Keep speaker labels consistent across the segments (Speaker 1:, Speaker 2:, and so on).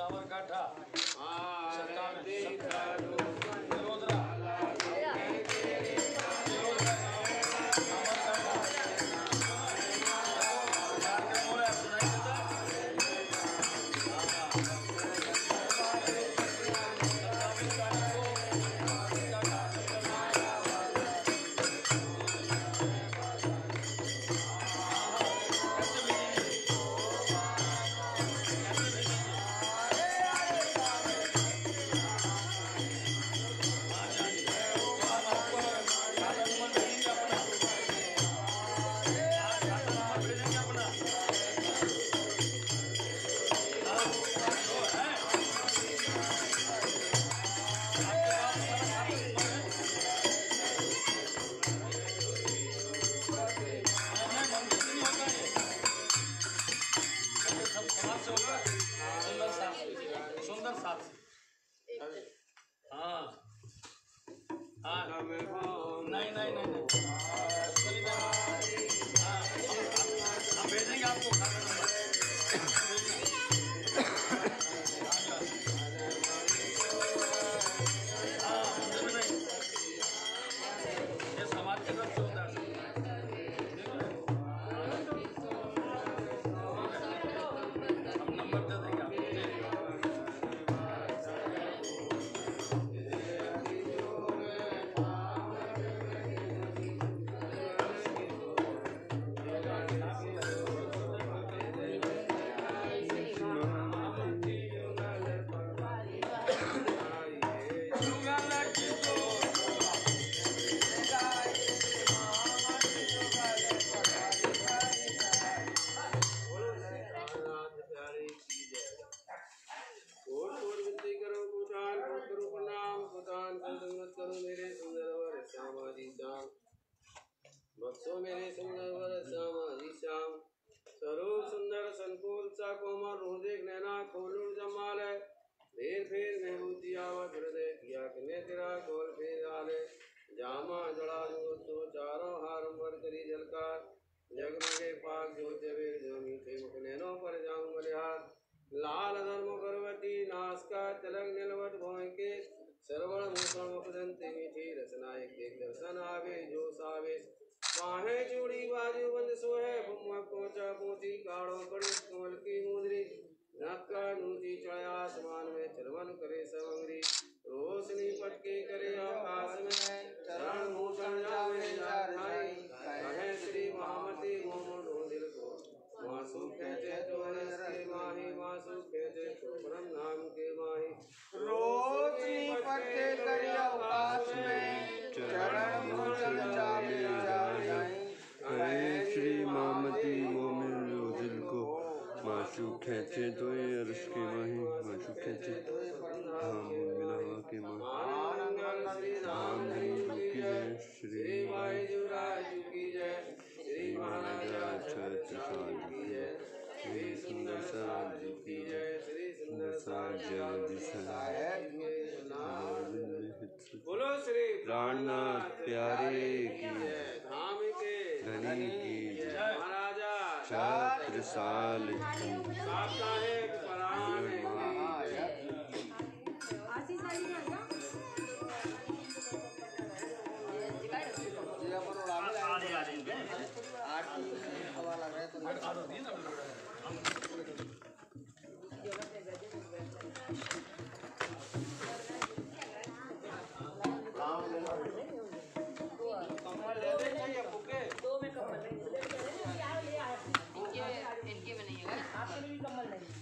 Speaker 1: साबरकांठा सुंदर साथ हाँ हाँ नहीं नहीं नहीं हम भेजेंगे आपको ये समाज के तरफ होता है बख्शो मेरे सुंदर वर श्यामाजी श्याम स्वरूप सुंदर संकुल सा कोमल रोदेक नैना खोलूर जमाल है भेर भेर महबूती आवत हृदय किया किने तेरा खोल फेर आले जामा जड़ा तो चारों हारंबर करी जलकार जगमगे पाक ज्योति वेर जो मीठे मुख नैनों पर जाऊं बलिहार लाल धर्म गर्भवती नासका तिलक नीलवट भोय के सरवण मुखण मुखदंते मीठी रचना एक दर्शन आवे जो सावे बाहें चूड़ी बाजू बंद सोहे भुम्मा पोचा पोची काड़ो कड़ी कमल की मुंदरी नक्का नूती चढ़े आसमान में चलवन करे सवंगरी रोशनी पटके करे आकाश में चरण भूषण जावे जाई कहे श्री महामती मोमन दिल को मासु कहते तो रस के माही मासु कहते तो परम नाम के माही रोशनी पटके करे आकाश में चरण भूषण जावे
Speaker 2: हरे श्री मामती मोमिन दिल को माशू खेचे तो अर्श के माही माशू खेचे धाम मिला के धाम की जय श्री श्री महाराजा छत्रसाल श्री सुंदर साल जी की जय सुंदर साल जय
Speaker 1: बोलो श्री
Speaker 2: प्राणनाथ प्यारे की
Speaker 1: धाम के
Speaker 2: धनी की
Speaker 1: महाराजा
Speaker 2: छत्रसाल
Speaker 1: साप्ताहिक पराण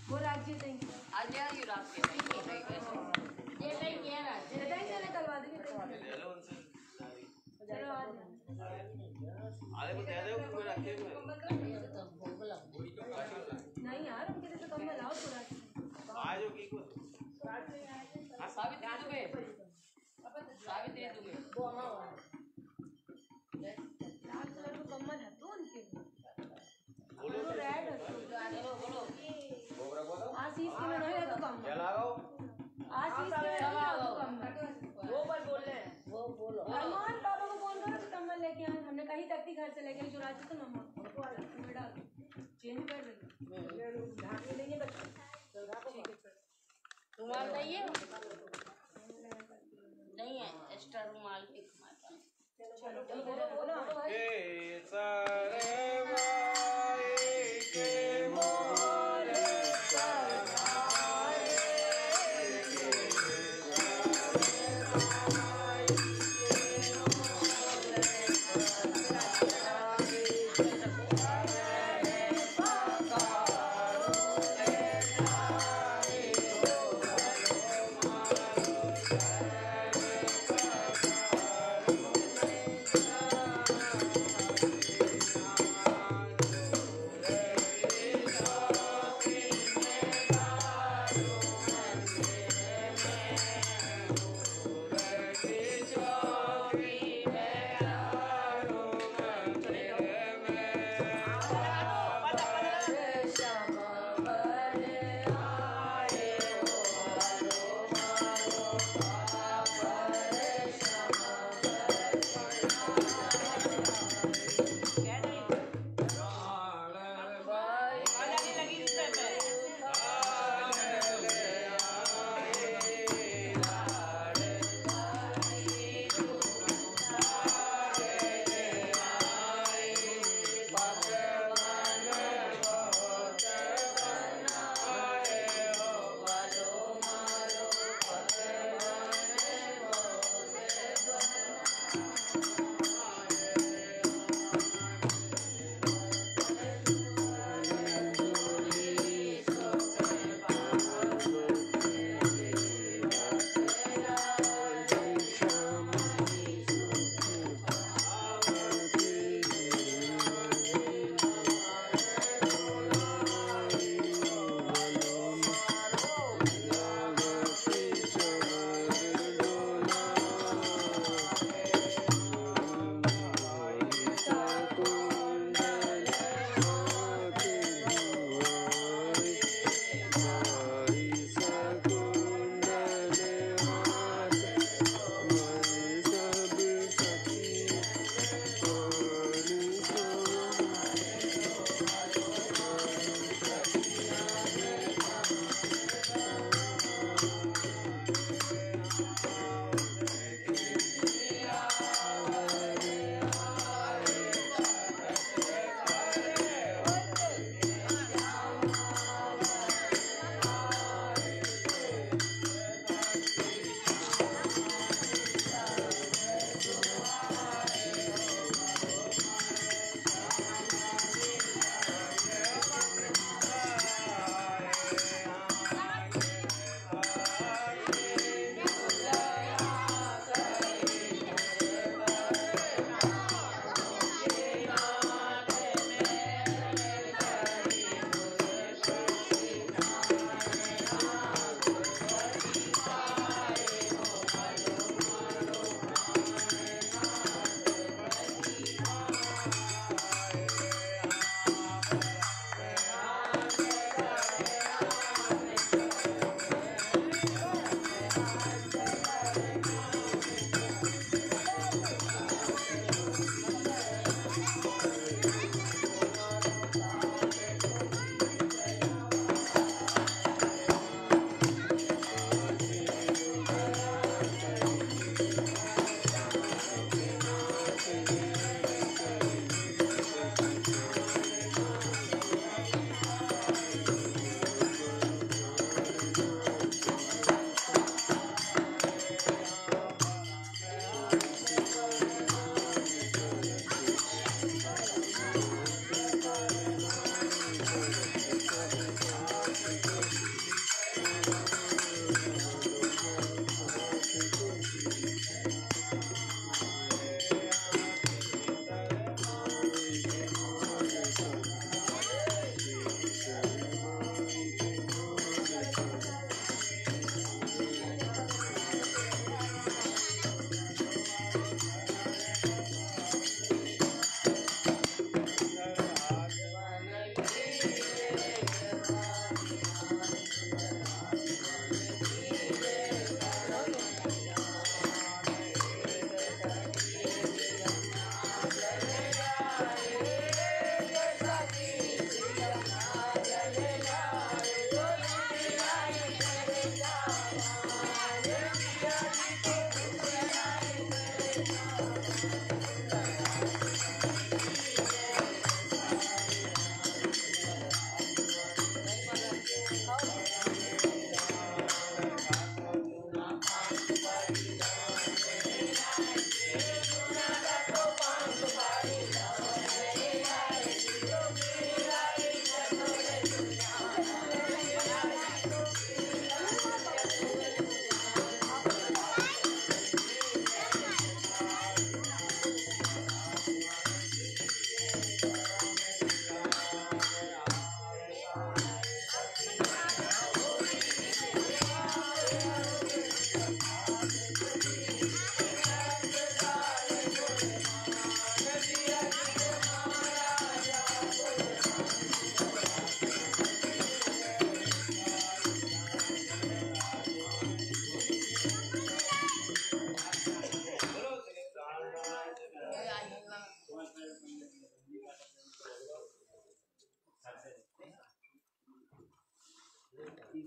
Speaker 3: वो राज्य देंगे आज यार ये रात के ये नहीं किया ना देंगे निकलवा देंगे चलो आज
Speaker 1: आले को दे दो कोई रखे हुए
Speaker 3: नहीं यार हम किसी से कम में लाओ थोड़ा
Speaker 1: आज की को
Speaker 3: साबित दे दोगे वो हमारा लाल कलर को कम्बल है तो उनके बोलो रेड है बोलो आशीष के में नहीं है तो कम
Speaker 1: क्या लगाओ
Speaker 3: आशीष के में नहीं है तो कम वो पर बोल रहे हैं वो बोलो अरमान पापा को बोल दो कम्बल लेके आए हमने कहीं तक थी घर से लेके जो रात तो नमक हमको डाल चेंज कर देंगे ढाक देंगे बच्चे ठीक है
Speaker 1: Thank you.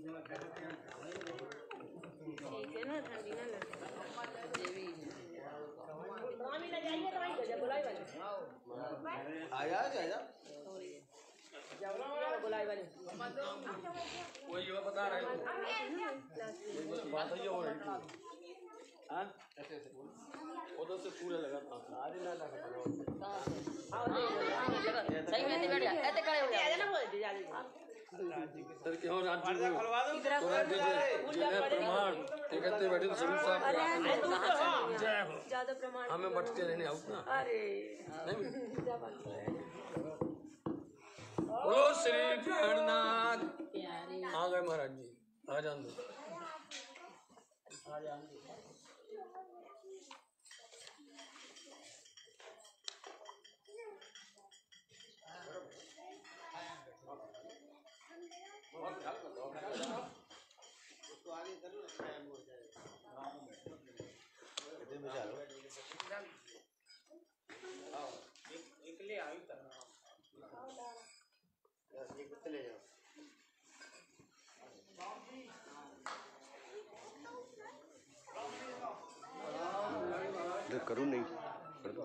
Speaker 3: ठीक है ना, ठंडी ना लगे। मामी ले जाइए तो आई बुलाई वाले
Speaker 1: आया आया
Speaker 3: बुलाई वाले
Speaker 1: वही वो बता रहे हैं बात है ये हो रही थी। हाँ उधर से पूरा लगा था अरे ना लगा
Speaker 3: सही में बैठ गया ऐसे खड़े हो जाए ना बोल दे जल्दी
Speaker 1: सर क्यों राज्य को तो राज्य जिन्हें प्रमाण टिकटते बैठे तो स्वरूप साहब
Speaker 3: ज्यादा प्रमाण
Speaker 1: हमें बटके रहने आउट ना
Speaker 3: अरे
Speaker 1: नहीं बोलो श्री प्राणनाथ आ गए महाराज जी आ जान दो
Speaker 2: करूँ नहीं कर दो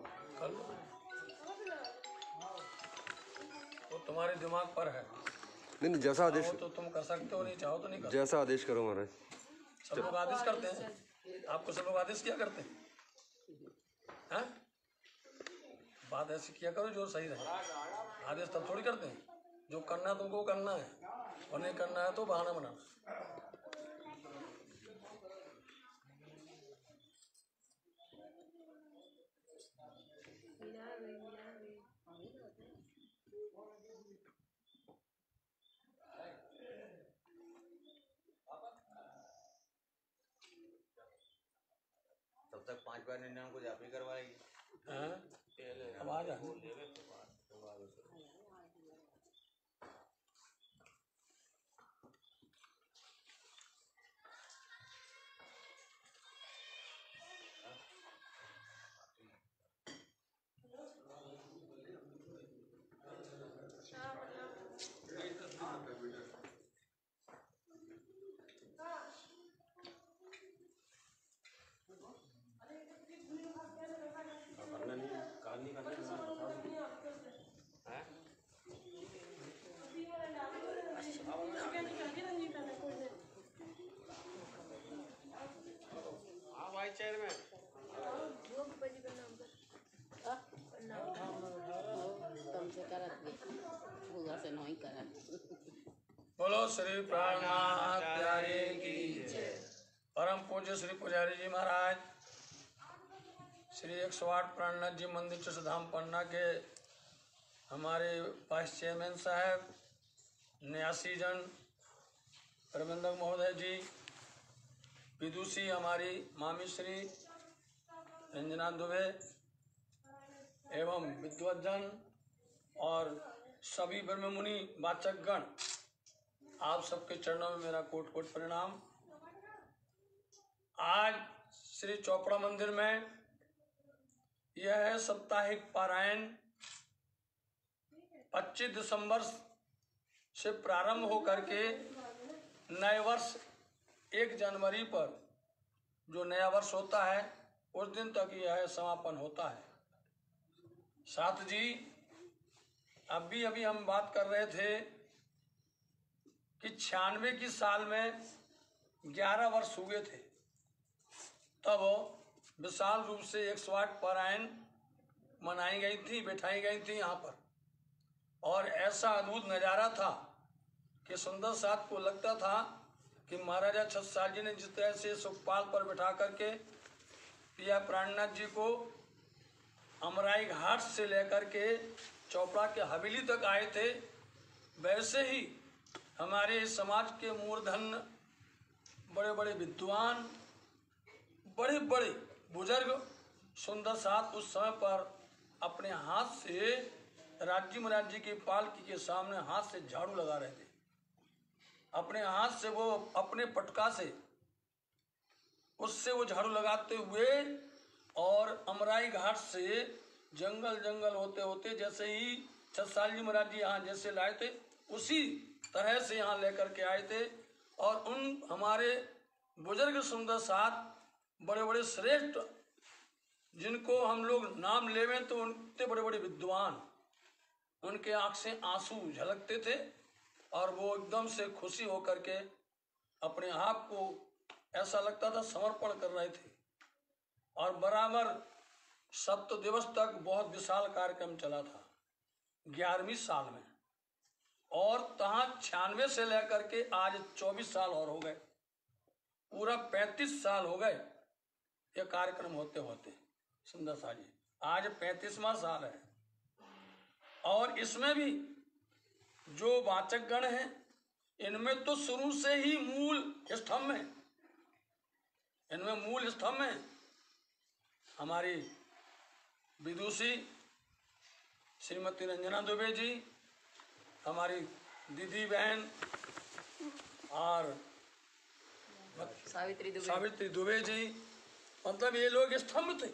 Speaker 1: वो तुम्हारे दिमाग पर है
Speaker 2: नहीं जैसा आदेश
Speaker 1: तो तुम कर सकते हो नहीं चाहो तो नहीं कर
Speaker 2: जैसा आदेश करो महाराज
Speaker 1: सब लोग आदेश करते हैं आपको सब लोग आदेश क्या करते हैं हैं बात ऐसी किया करो जो सही रहे आदेश तब थोड़ी करते हैं जो करना है तुमको करना है और नहीं करना है तो बहाना बनाना
Speaker 4: तब तक 5 बार 99 को जापी करवाएगी
Speaker 1: अब आ जा चेयरमैन बोलो श्री प्राणनाथ प्यारे की जय। परम पूज्य श्री पुजारी जी महाराज श्री 108 प्राणनाथ जी मंदिर चौधाम पन्ना के हमारे वाइस चेयरमैन साहब न्यासी जन प्रबंधक महोदय जी विदुषी हमारी मामी श्री रंजना दुबे एवं विद्वज्जन और सभी ब्रह्म मुनि वाचकगण आप सबके चरणों में मेरा कोट कोट प्रणाम। आज श्री चोपड़ा मंदिर में यह है साप्ताहिक पारायण 25 दिसंबर से प्रारंभ होकर के नए वर्ष 1 जनवरी पर जो नया वर्ष होता है उस दिन तक यह समापन होता है। साथ जी अभी हम बात कर रहे थे कि 96 की साल में 11 वर्ष हुए थे, तब विशाल रूप से 108 पारायण मनाई गई थी, बैठाई गई थी यहाँ पर, और ऐसा अद्भुत नज़ारा था कि सुंदर साथ को लगता था कि महाराजा छत्रसाल जी ने जिस तरह से सुखपाल पर बैठा करके पिया प्राणनाथ जी को अमराई घाट से लेकर के चोपड़ा के हवेली तक आए थे, वैसे ही हमारे समाज के मूर्धन बड़े बड़े विद्वान बड़े बड़े बुजुर्ग सुंदर साथ उस समय पर अपने हाथ से राज्य महाराज जी की पालकी के सामने हाथ से झाड़ू लगा रहे थे। अपने हाथ से वो अपने पटका से उससे वो झाड़ू लगाते हुए और अमराई घाट से जंगल जंगल होते होते जैसे ही छत्रसाल जी महाराज जी यहाँ जैसे लाए थे उसी तरह से यहाँ लेकर के आए थे
Speaker 5: और उन हमारे बुजुर्ग सुंदर साथ बड़े बड़े श्रेष्ठ जिनको हम लोग नाम लेवें तो उनके बड़े बड़े विद्वान, उनके आंख से आंसू झलकते थे और वो एकदम से खुशी होकर के अपने आप को ऐसा लगता था समर्पण कर रहे थे। और बराबर सप्त दिवस तक बहुत विशाल कार्यक्रम चला था 11वीं साल में, और तहाँ 96 से लेकर के आज 24 साल और हो गए, पूरा 35 साल हो गए ये कार्यक्रम होते होते। सुंदर सा जी आज 35वां साल है, और इसमें भी जो वाचक गण हैं इनमें तो शुरू से ही मूल स्तंभ है, इनमें मूल स्तंभ है हमारी विदुषी श्रीमती रंजना दुबे जी, हमारी दीदी बहन और सावित्री दुबे जी, मतलब ये लोग स्तंभ थे।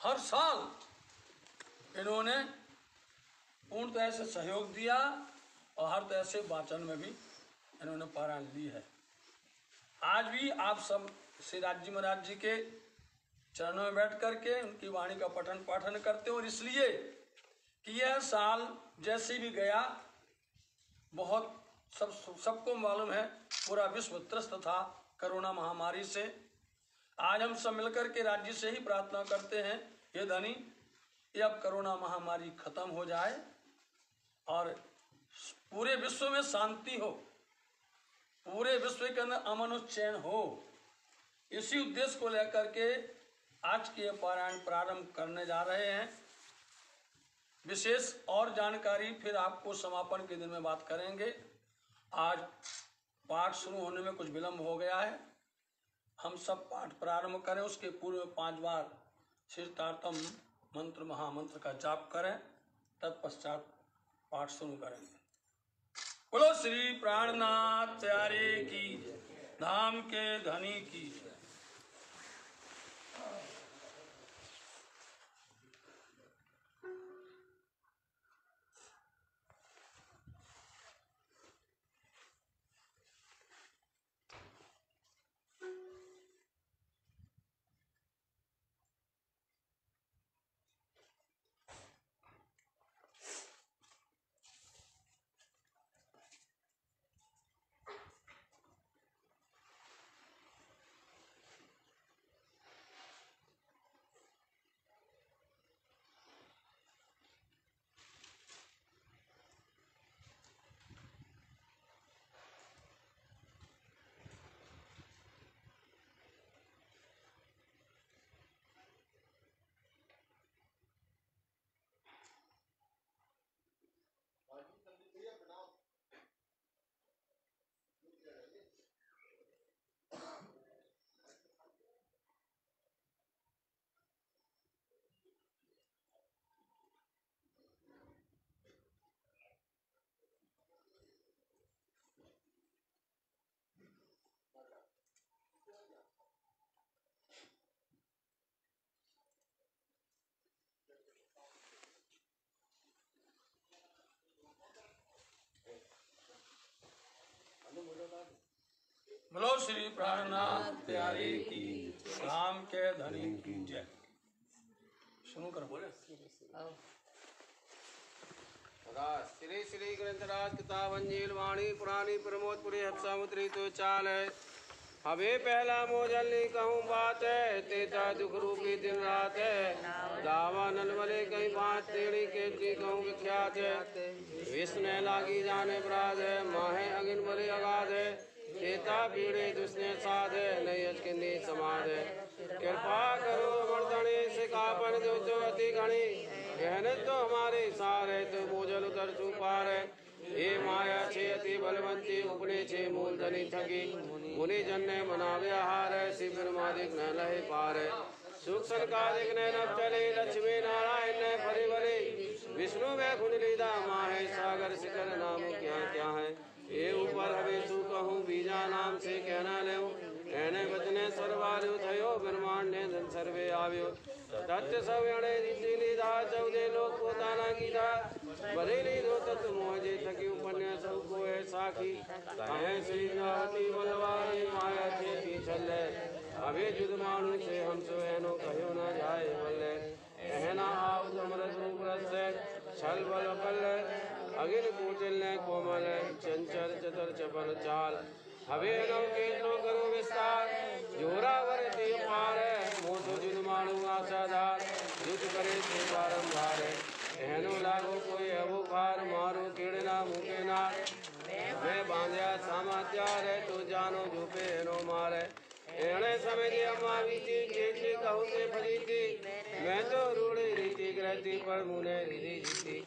Speaker 5: हर साल इन्होंने पूर्ण तरह से सहयोग दिया और हर तरह से वाचन में भी इन्होंने पारायण ली है। आज भी आप सब श्री राज्य महाराज जी के चरणों में बैठ करके उनकी वाणी का पठन पाठन करते हो, और इसलिए कि यह साल जैसे भी गया बहुत सबको मालूम है पूरा विश्व त्रस्त था कोरोना महामारी से। आज हम सब मिलकर के राज्य से ही प्रार्थना करते हैं, हे धनी ये अब कोरोना महामारी खत्म हो जाए और पूरे विश्व में शांति हो, पूरे विश्व के अंदर अमन और चैन हो। इसी उद्देश्य को लेकर के आज की पारायण प्रारंभ करने जा रहे हैं। विशेष और जानकारी फिर आपको समापन के दिन में बात करेंगे। आज पाठ शुरू होने में कुछ विलंब हो गया है, हम सब पाठ प्रारंभ करें, उसके पूर्व 5 बार शीर्षार्थम मंत्र महामंत्र का जाप करें, तत्पश्चात पाठ शुरू करेंगे। बोलो श्री प्राणनाथ प्यारे की, धाम के धनी की। बोलो श्री प्राणनाथ प्यारे की, राम के धनी की जय। शुरू करो। बोले
Speaker 1: श्री श्री ग्रंथराज किताब अंजील वाणी पुरानी प्रमोद पुरी हफ्सामुत्री तो चाल है। हवे पहला मोजल कहूँ बात है, तेता दुख रूपी दिन रात है। दावा नलवले कहीं बात तेड़ी केतली कहूँ विख्यात है। विष्णु लागी जाने अपराध है, माहे अगिन बले अगाध है। चेता पीड़े दुष्ने साध है, नहीं अचकिन्नी समाध है। कृपा करो वर्धने से कापन जो जो अति घनी, कहने तो हमारे सार है तो मोजल उतर चुपार है। हे माया छे अति बलवंती, उपने छे मूल धनी ठगी। मुनि जन ने मनावे आहार है, शिविर मादिक न लहे पार है। सुख संकादिक ने नभ चले, लक्ष्मी नारायण ने परिवरे। विष्णु में कुंडली दामा है, सागर शिखर नाम क्या क्या है। ये ऊपर हवे सु कहूँ बीजा नाम से कहना ले, कहने बचने सर्वार्यो थयो ब्रह्मांड ने धन सर्वे આવ્યો તત્વ સવ્યણે રીતિ લીધા ચૌદે લોક પોતાના કીધા ભરી લીધો તત્વ મોજે થકી ઉપન્ય સૌ કોએ સાખી કહે શ્રી ગાવતી બલવારી માયા છે પીછલે હવે જુદ માણુ છે હમસો એનો કહ્યો ન જાય બલ્લે कहना आव समरस रूप रस छल बल बल अगिन कुटिल कोमल चंचल चतर चपल चाल हवे नव के नो करो विस्तार जोरावर ती पार मोतो जुद माणु आशाधार युद्ध करे से बारंबार कहनो लागो कोई अबो खार मारो केड़ना मुके नार मैं बांध्या समाचार तो जानो झूपे नो मारे एणे समय की अम्मा बीती केटली कहूँ से फरीती मैं तो रूढ़ी रीति ग्रहती पर मुने रिधि जीती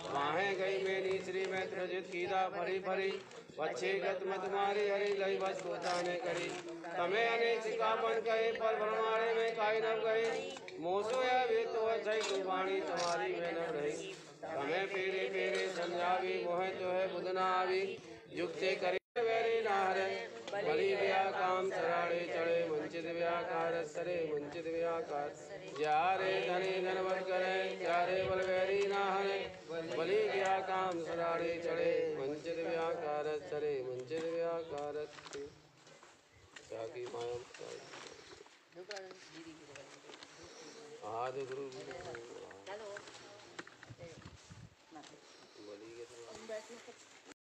Speaker 1: वाहे गई मेरी श्री मैं त्रजित कीदा फरी फरी पच्छे गत मत मारी हरी गई बस कोताने करी तमे अनेक सिकापन कहे पर भरमारे में काई न गए मोसो या वे तो अच्छी कुर्बानी तुम्हारी में न रही तमे पेरे पेरे समझावी मोहे तो है बुधना आवी युक्ते करे वेरे नारे बलि व्या काम सराड़े चढ़े वंचित व्याकार सरे वंचित व्याकार जारे धने धनवत करे जारे बलवेरी ना हरे बलि व्या काम सराड़े चढ़े वंचित व्याकार सरे वंचित व्याकार जाकी माया आदि गुरु बलि के